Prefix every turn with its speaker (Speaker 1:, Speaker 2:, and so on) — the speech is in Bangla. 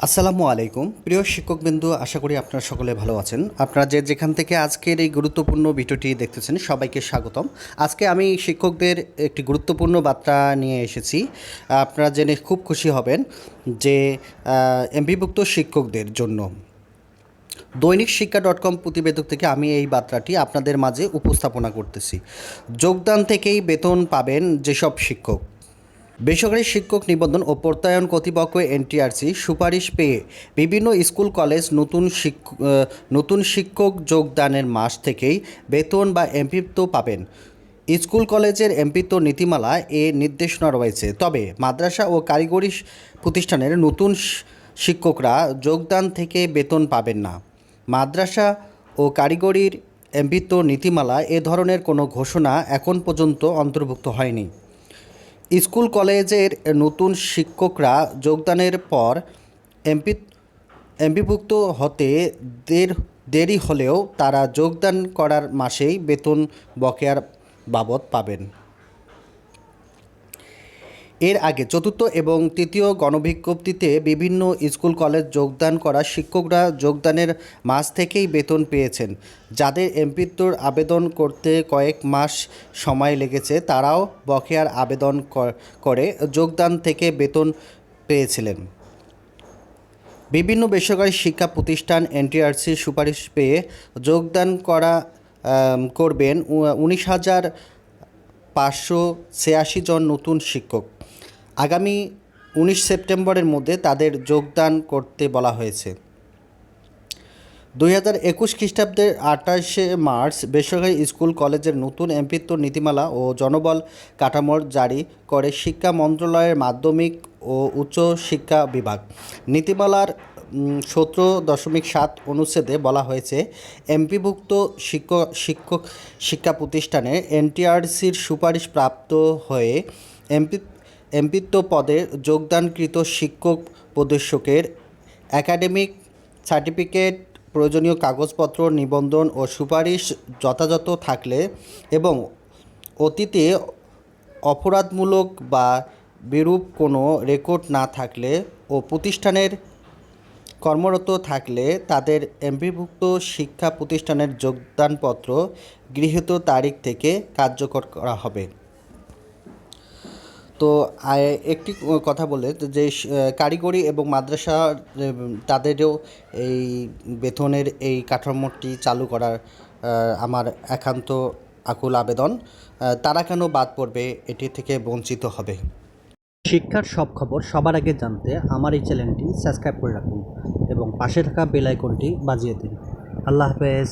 Speaker 1: আসসালামু আলাইকুম প্রিয় শিক্ষকবৃন্দ, আশা করি আপনারা সকলে ভালো আছেন। আপনারা যেখান থেকে আজকের এই গুরুত্বপূর্ণ ভিডিওটি দেখতেছেন সবাইকে স্বাগতম। আজকে আমি শিক্ষকদের একটি গুরুত্বপূর্ণ বার্তা নিয়ে এসেছি। আপনারা জেনে খুব খুশি হবেন যে এমপিভুক্ত শিক্ষকদের জন্য দৈনিক শিক্ষা .com প্রতিবেদক থেকে আমি এই বার্তাটি আপনাদের মাঝে উপস্থাপনা করতেছি। যোগদান থেকেই বেতন পাবেন যেসব শিক্ষক। বেসরকারি শিক্ষক নিবন্ধন ও প্রত্যয়ন কর্তৃপক্ষ এনটিআরসি সুপারিশ পেয়ে বিভিন্ন স্কুল কলেজ নতুন শিক্ষক যোগদানের মাস থেকেই বেতন বা এমপিত্ব পাবেন। স্কুল কলেজের এমপিত্ব নীতিমালা এ নির্দেশনা রয়েছে, তবে মাদ্রাসা ও কারিগরি প্রতিষ্ঠানের নতুন শিক্ষকরা যোগদান থেকে বেতন পাবেন না। মাদ্রাসা ও কারিগরির এমপিত্ব নীতিমালা এ ধরনের কোনো ঘোষণা এখন পর্যন্ত অন্তর্ভুক্ত হয়নি। স্কুল কলেজের নতুন শিক্ষকরা যোগদানের পর এমপিভুক্ত হতে দেরি হলেও তারা যোগদান করার মাসেই বেতন বকেয়ার বাবদ পাবেন। এর আগে চতুর্থ এবং তৃতীয় গণবিজ্ঞপ্তিতে বিভিন্ন স্কুল কলেজ যোগদান করা শিক্ষকরা যোগদানের মাস থেকেই বেতন পেয়েছেন। যাদের এমপিত্বর আবেদন করতে কয়েক মাস সময় লেগেছে তারাও বকেয়ার আবেদন করে যোগদান থেকে বেতন পেয়েছিলেন। বিভিন্ন বেসরকারি শিক্ষা প্রতিষ্ঠান এনটিআরসি সুপারিশ পেয়ে যোগদান করবেন 19,586 জন নতুন শিক্ষক। আগামী 19 সেপ্টেম্বরের মধ্যে তাদের যোগদান করতে বলা হয়েছে। 2021 খ্রিস্টাব্দের 28 মার্চ বেসরকারি স্কুল কলেজের নতুন এমপিত্ব নীতিমালা ও জনবল কাঠামোর জারি করে শিক্ষা মন্ত্রণালয়ের মাধ্যমিক ও উচ্চ শিক্ষা বিভাগ। নীতিমালার 17.7 অনুচ্ছেদে বলা হয়েছে, এমপিভুক্ত শিক্ষা প্রতিষ্ঠানে এনটিআরসির সুপারিশ প্রাপ্ত হয়ে এমপিত্ব পদে যোগদানকৃত শিক্ষক প্রদর্শকের একাডেমিক সার্টিফিকেট, প্রয়োজনীয় কাগজপত্র, নিবন্ধন ও সুপারিশ যথাযথ থাকলে এবং অতীতে অপরাধমূলক বা বিরূপ কোনো রেকর্ড না থাকলে ও প্রতিষ্ঠানের কর্মরত থাকলে তাদের এমপিভুক্ত শিক্ষা প্রতিষ্ঠানের যোগদানপত্র গৃহীত তারিখ থেকে কার্যকর করা হবে। তো একটি কথা বলে যে কারিগরি এবং মাদ্রাসা তাদেরও এই বেতনের এই কাঠামোটি চালু করার আমার একান্ত আকুল আবেদন। তারা কেন বাদ পড়বে, এটি থেকে বঞ্চিত হবে? শিক্ষার সব খবর সবার আগে জানতে আমার এই চ্যানেলটি সাবস্ক্রাইব করে রাখুন এবং পাশে থাকা বেল আইকনটি বাজিয়ে দিন। আল্লাহ হাফেজ।